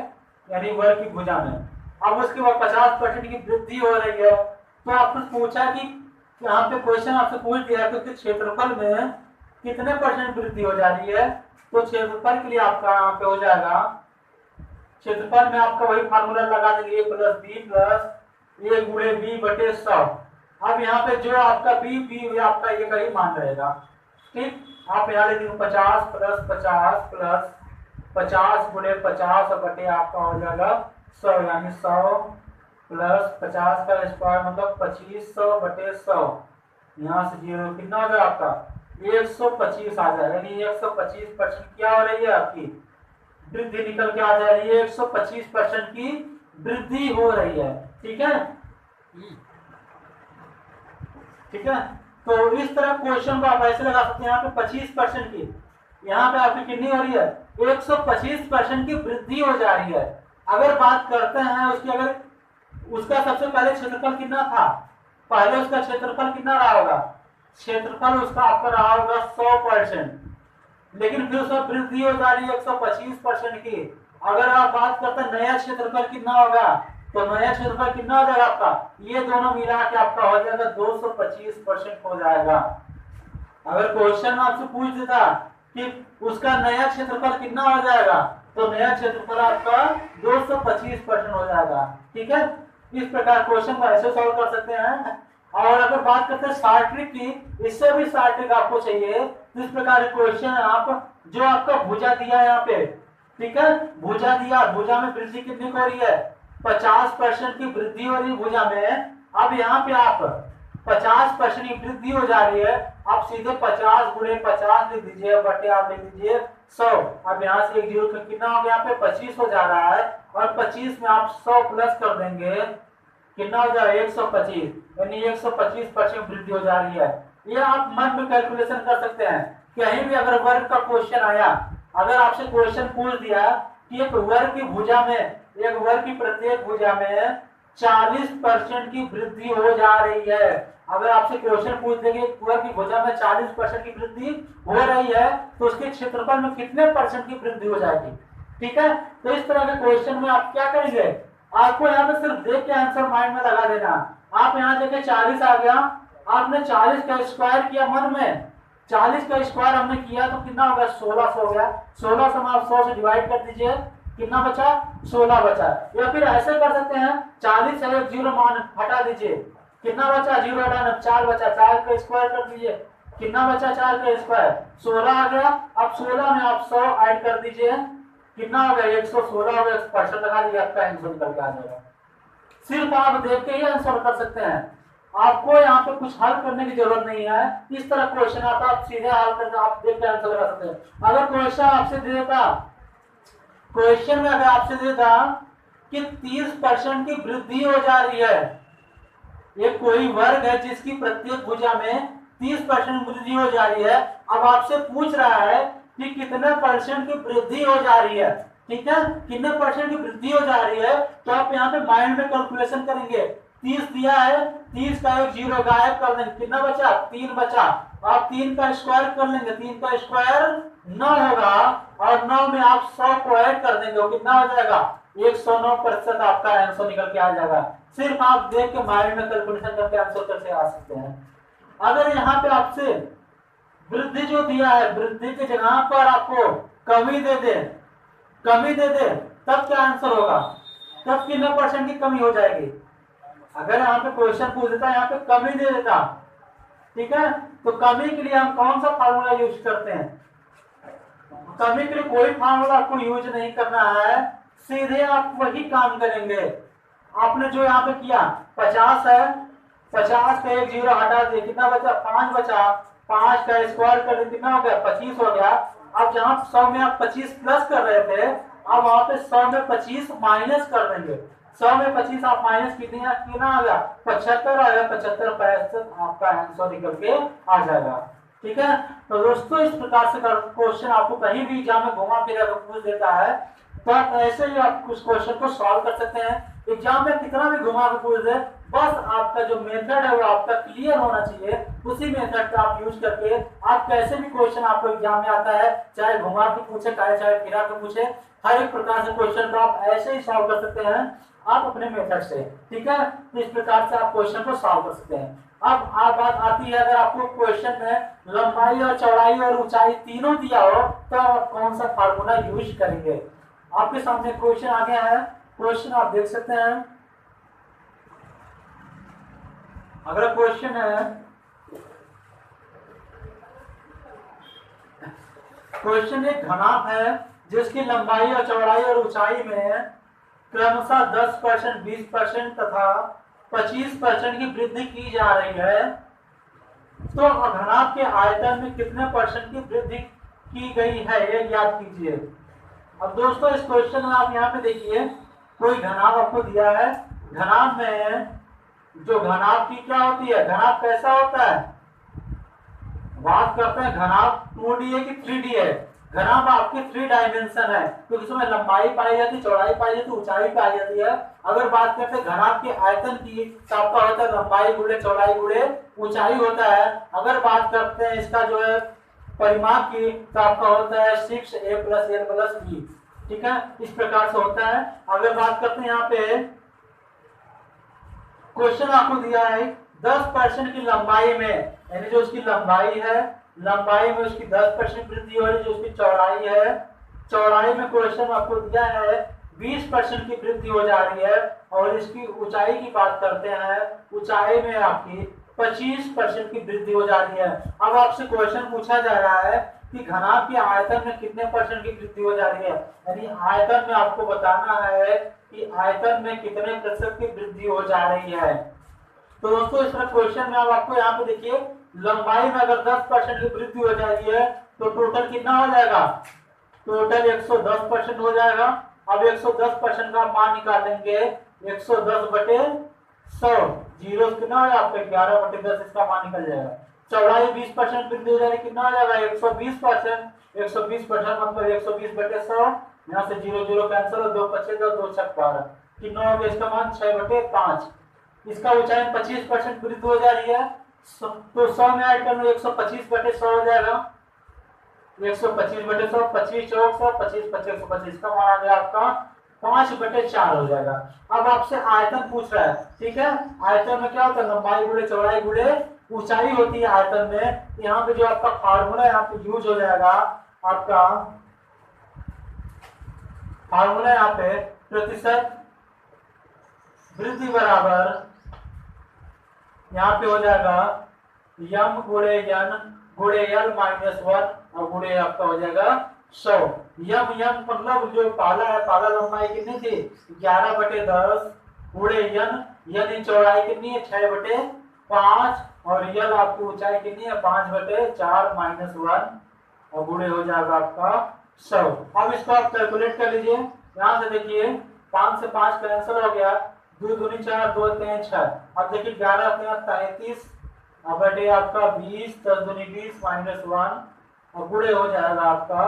यानी वर्ग की भुजा में। अब उसके बाद 50% की वृद्धि हो रही है, तो आपने पूछा कि यहाँ पे क्वेश्चन आपसे पूछ दिया कि क्षेत्रफल में कितने परसेंट वृद्धि हो जा रही है। तो क्षेत्रफल के लिए आपका यहाँ पे हो जाएगा, क्षेत्रफल में आपका वही फार्मूला लगा देंगे, a प्लस बी प्लस ए गुणे बी बटे 100। अब यहाँ पे जो आपका बी आपका ये का ही मान रहेगा, ठीक। आप यहाँ ले देंगे 50 प्लस 50 प्लस 50 गुणे 50 बटे आपका हो जाएगा 100, यानी 100 प्लस 50 का स्क्वायर मतलब 2500 बटे 100। यहाँ से 0 कितना हो जाएगा आपका 125 आ जाएगा, यानी 125% क्या हो रही है आपकी वृद्धि निकल के आ जा रही है, 125% की वृद्धि हो रही है। ठीक है, ठीक है। तो इस तरह क्वेश्चन को आप ऐसे लगा सकते हैं, यहाँ पे 25% की, यहाँ पे आपकी कितनी हो रही है 125% की वृद्धि हो जा रही है। अगर बात करते हैं उसकी, अगर उसका सबसे पहले क्षेत्रफल कितना था, पहले उसका क्षेत्रफल कितना रहा होगा, क्षेत्रफल उसका आपका रहा होगा 100%, लेकिन फिर उसमें वृद्धि हो जा रही है 125% की। अगर आप बात करते हैं नया क्षेत्रफल कितना होगा, तो नया क्षेत्रफल कितना हो जाएगा आपका, ये दोनों मिला के आपका हो जाएगा 225% हो जाएगा। अगर क्वेश्चन आपसे पूछ देता कि उसका नया क्षेत्रफल कितना हो जाएगा, तो नया क्षेत्रफल आपका 225% हो जाएगा। ठीक है, इस प्रकार क्वेश्चन को ऐसे सॉल्व कर सकते हैं। और अगर बात करते हैं शॉर्ट ट्रिक की, इससे भी शॉर्ट ट्रिक आपको चाहिए, तो इस प्रकार क्वेश्चन आप जो आपका भुजा दिया है यहाँ पे, ठीक है, भुजा दिया, भुजा में वृद्धि कितनी हो रही है 50% की वृद्धि हो रही है भुजा में। अब यहाँ पे आप 50% की वृद्धि हो जा रही है, आप सीधे 50 गुणे 50 लिख दीजिए बटे आप लिख दीजिए 100। अब यहाँ से एक जीरो कितना हो गया, यहाँ पे 25 हो जा रहा है, और 25 में आप 100 प्लस कर देंगे, कितना हो जाएगा 125, यानी 125% वृद्धि हो जा रही है। ये आप मन में कैलकुलेशन कर सकते हैं। कहीं भी अगर वर्ग का क्वेश्चन आया, अगर आपसे क्वेश्चन पूछ दिया कि एक वर्ग की भुजा में, एक वर्ग की प्रत्येक भुजा में 40% की वृद्धि हो जा रही है, अगर आपसे क्वेश्चन पूछ देंगे वर्ग की भुजा में 40% की वृद्धि हो रही है, तो उसके क्षेत्रफल में कितने परसेंट की वृद्धि हो जाएगी। ठीक है, तो इस तरह के क्वेश्चन में आप क्या करेंगे, आपको यहाँ पे सिर्फ देख के आंसर माइंड में लगा देना। आप यहाँ देखे 40 आ गया, आपने 40 का स्क्वायर किया मन में, 40 का स्क्वायर हमने किया तो कितना हो गया 1600 हो गया, 1600 में आप 100 से डिवाइड कर दीजिए, कितना बचा 16 बचा। या फिर ऐसे कर सकते हैं 40 से एक जीरो मान हटा दीजिए, कितना बचा जीरो हटाना 4 बचा, 4 का स्क्वायर कर दीजिए, कितना बचा 4 का स्क्वायर 16 आ गया। अब 16 में आप 100 ऐड कर दीजिए, कितना हो गया 116 हो गया, परसेंट लगा दीजिए, आपका आंसर निकल के आ जाएगा। सिर्फ आप देख के ही आंसर कर सकते हैं, आपको यहाँ पे कुछ हल करने की जरूरत नहीं है। इस तरह क्वेश्चन आता आप सीधे हल करके आप देख के आंसर लगा सकते हैं। अगर क्वेश्चन आपसे दे देता, क्वेश्चन में अगर आपसे दे देता कि 30% की वृद्धि हो जा रही है, ये कोई वर्ग है जिसकी प्रत्येक भुजा में 30% वृद्धि हो जा रही है, अब आपसे पूछ रहा है कि कितने परसेंट की वृद्धि हो जा रही है, ठीक है, कितने परसेंट की वृद्धि हो जा रही है, तो आप यहाँ पे माइंड में कैलकुलेशन करेंगे। 30 दिया है, 30 का एक जीरो गायब कर देंगे, कितना बचा 3 बचा, आप 3 का स्क्वायर कर लेंगे, 3 का स्क्वायर 9 होगा, और 9 में आप 100 को ऐड कर देंगे, कितना हो जाएगा 109% आपका आंसर निकल के आ जाएगा। सिर्फ आप देख के माइंड में कैलकुलेशन करके आंसर कैसे आ सकते हैं। अगर यहाँ पे आपसे वृद्धि जो दिया है, वृद्धि की जगह पर आपको कमी दे दे, कमी दे दे, तब क्या आंसर होगा, तब कितने परसेंट की कमी हो जाएगी। अगर यहाँ पे क्वेश्चन पूछ देता है, यहाँ पे कमी दे देता, ठीक है, तो कमी के लिए हम कौन सा फार्मूला यूज करते हैं, कमी के लिए कोई फार्मूला आपको यूज नहीं करना है, सीधे आप वही काम करेंगे। आपने जो यहाँ पे किया 50 है, 50 का एक जीरो हटा दिए, कितना बचा 5 बचा, 5 का स्क्वायर कर दिया कितना हो गया 25 हो गया। अब जहाँ 100 में आप 25 प्लस कर रहे थे, अब वहां पे 100 में 25 माइनस कर देंगे। 100 में 25 आप माइनस कितना आ गया 75 आ गया, 75% आपका आंसर निकल के आ जाएगा। ठीक है, तो दोस्तों इस प्रकार से क्वेश्चन आपको कहीं भी एग्जाम में घुमा फिरा कर पूछ देता है, तो आप ऐसे ही आप उस क्वेश्चन को सॉल्व कर सकते हैं। एग्जाम में कितना भी घुमा कर पूछ दे, बस आपका जो मेथड है वो आपका क्लियर होना चाहिए। उसी मेथड का आप यूज करके आप कैसे भी क्वेश्चन आपको एग्जाम में आता है, चाहे घुमा के पूछे चाहे फिरा के पूछे, हर एक प्रकार से क्वेश्चन को आप ऐसे ही सॉल्व कर सकते हैं आप अपने मेथड से। ठीक है, तो इस प्रकार से आप क्वेश्चन को सॉल्व कर सकते हैं। अब बात आती है, अगर आपको क्वेश्चन में लंबाई और चौड़ाई और ऊंचाई तीनों दिया हो तो आप कौन सा फार्मूला यूज करेंगे। आपके सामने क्वेश्चन आ गया है, क्वेश्चन आप देख सकते हैं। अगला क्वेश्चन है, क्वेश्चन एक घनाभ है जिसकी लंबाई और चौड़ाई और ऊंचाई में क्रमशः 10%, 20% तथा 25% की वृद्धि की जा रही है, तो घनाभ के आयतन में कितने परसेंट की वृद्धि की गई है ये याद कीजिए। अब दोस्तों इस क्वेश्चन में आप यहाँ पे देखिए, कोई घनाभ आपको दिया है, घनाभ में जो घनाभ की क्या होती है, घनाभ कैसा होता है, बात करते हैं घनाभ 2D है कि 3D है। घनाभ आपके 3 डायमेंशन है, तो इसमें लंबाई पाई जाती है, चौड़ाई पाई जाती है, ऊंचाई पाई जाती है। अगर बात करते हैं घनाभ के आयतन की, तो आपका होता है लंबाई गुणे चौड़ाई गुणे ऊंचाई होता है। अगर बात करते हैं इसका जो है परिमाप की, तो आपका होता है 6a + n + b। ठीक है, इस प्रकार से होता है। अगर बात करते हैं यहाँ पे क्वेश्चन आपको दिया है 10% की लंबाई में, यानी जो उसकी लंबाई है, लंबाई में उसकी 10% वृद्धि हो रही है, जो उसकी चौड़ाई है, चौड़ाई में क्वेश्चन आपको दिया है 20% की वृद्धि हो जा रही है, और इसकी ऊंचाई की बात करते हैं, ऊंचाई में आपकी 25% की वृद्धि हो जा रही है। अब आपसे क्वेश्चन पूछा जा रहा है कि घनाभ के आयतन में कितने परसेंट की वृद्धि हो जा रही है, यानी आयतन में आपको बताना है कि आयतन में कितने प्रतिशत की वृद्धि हो जा रही है। तो दोस्तों इस तरह क्वेश्चन में अब आपको यहाँ पे देखिए, लंबाई में अगर 10% की वृद्धि हो जा रही है तो टोटल कितना हो जाएगा, टोटल 110% हो जाएगा। अब 110% का मान निकालेंगे, 110/100, जीरो कितना है आपका 11/10, इसका मान निकल जाएगा। चौड़ाई 20% वृद्धि हो जाएगी, कितना हो जाएगा 120%, 120% मतलब 120/100, यहाँ से 0 0 कैंसिल हो, 2 5 2 2 6 12, कितना हो गया इसका मान 6/5। इसका ऊंचाई 25% वृद्धि हो जा रही है, तो 100 में ऐड कर लो 125/100 हो जाएगा, 125/100, 25 चौक 100, 25 25 125 का मान आ गया आपका 5/4 हो जाएगा। अब आपसे आयतन पूछ रहा है, ठीक है, आयतन में क्या होता है, लंबाई गुणे चौड़ाई गुणे ऊंचाई होती है आयतन में। यहाँ पे जो आपका फार्मूला यहाँ पे यूज हो जाएगा, आपका फार्मूला यहाँ पे प्रतिशत वृद्धि बराबर यहाँ पे हो जाएगा यम गुणे n गुणे l - 1 और गुणे आपका हो जाएगा 100। यम मतलब जो पहला है, पहला लंबाई कितनी थी 11/10 गुणे n की चौड़ाई कितनी है 6/5 और यल आपकी ऊंचाई कितनी है 5/4 - 1 और गुणे हो जाएगा आपका 100। अब इसको आप कैलकुलेट कर लीजिए, यहाँ से देखिए 5 से 5 कैंसिल हो गया, 2 दूनी 4 2 3 6। अब देखिए 11 × 33 बटे आपका 20, 10 दूनी 20 - 1 और गुणे हो जाएगा आपका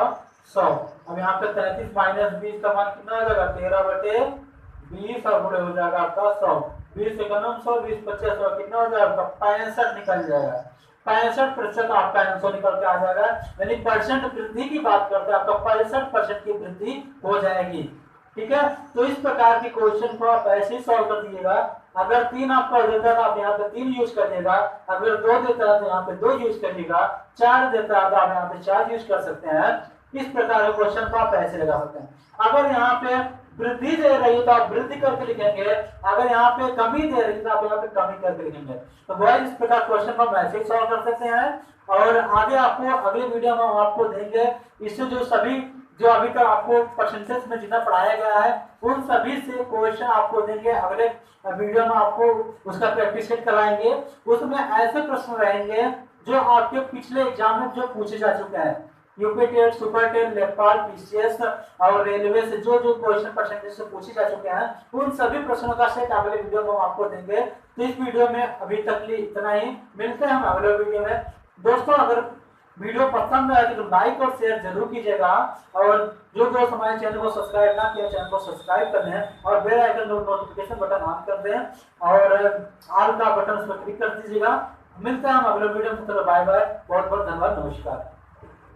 100। अब यहाँ पे 33 - 20 का मान कितना हो जाएगा 13/20 और गुणे हो जाएगा आपका 100। 20 एकम 100, 20 25 100, कितना हो जाएगा 65 निकल जाएगा। 65% आपका आंसर निकल के आ जाएगा, यानी परसेंट वृद्धि की बात करते हैं, आपका 65% की वृद्धि हो जाएगी। ठीक है, तो इस प्रकार के क्वेश्चन को आप ऐसे ही सॉल्व कर दीजिएगा। अगर 3 आपका देता है तो आप यहाँ पे 3 यूज करिएगा, अगर 2 देता है तो यहाँ पे 2 यूज करिएगा, 4 देता है तो आप यहाँ पे 4 यूज कर सकते हैं। इस प्रकार के क्वेश्चन को आप ऐसे लगा सकते हैं। अगर यहाँ पे वृद्धि दे रही है तो आप वृद्धि करके लिखेंगे, अगर यहाँ पे कमी दे रही है तो आप यहाँ पे कमी करके लिखेंगे। तो बॉयज इस प्रकार क्वेश्चन को हम ऐसे ही सॉल्व कर सकते हैं, और आगे आपको अगले वीडियो में हम आपको देंगे इससे जो सभी जो अभी तक आपको परसेंटेज में जितना पढ़ाया गया है उन सभी से क्वेश्चन आपको देंगे। अगले वीडियो में आपको उसका प्रैक्टिस सेट कराएंगे। उसमें ऐसे प्रश्न रहेंगे जो आपके पिछले एग्जाम में जो पूछे जा चुके हैं, यूपी टेट, सुपर टेट, लेखपाल, पीसीएस और रेलवे से जो जो क्वेश्चन परसेंटेज से पूछे जा चुके हैं उन सभी प्रश्नों का सेट अगले वीडियो में हम आपको देंगे। तो इस वीडियो में अभी तक के लिए इतना ही, मिलते हैं हम अगले वीडियो में। दोस्तों अगर वीडियो पसंद आए तो लाइक और शेयर जरूर कीजिएगा, और जो दोस्त हमारे चैनल को सब्सक्राइब ना किया चैनल को सब्सक्राइब कर लें और bell icon notification button on कर दें और ऑल का बटन उस पर क्लिक कर दीजिएगा। मिलते हैं हम अगले वीडियो में। बाय बाय, बहुत बहुत धन्यवाद, नमस्कार।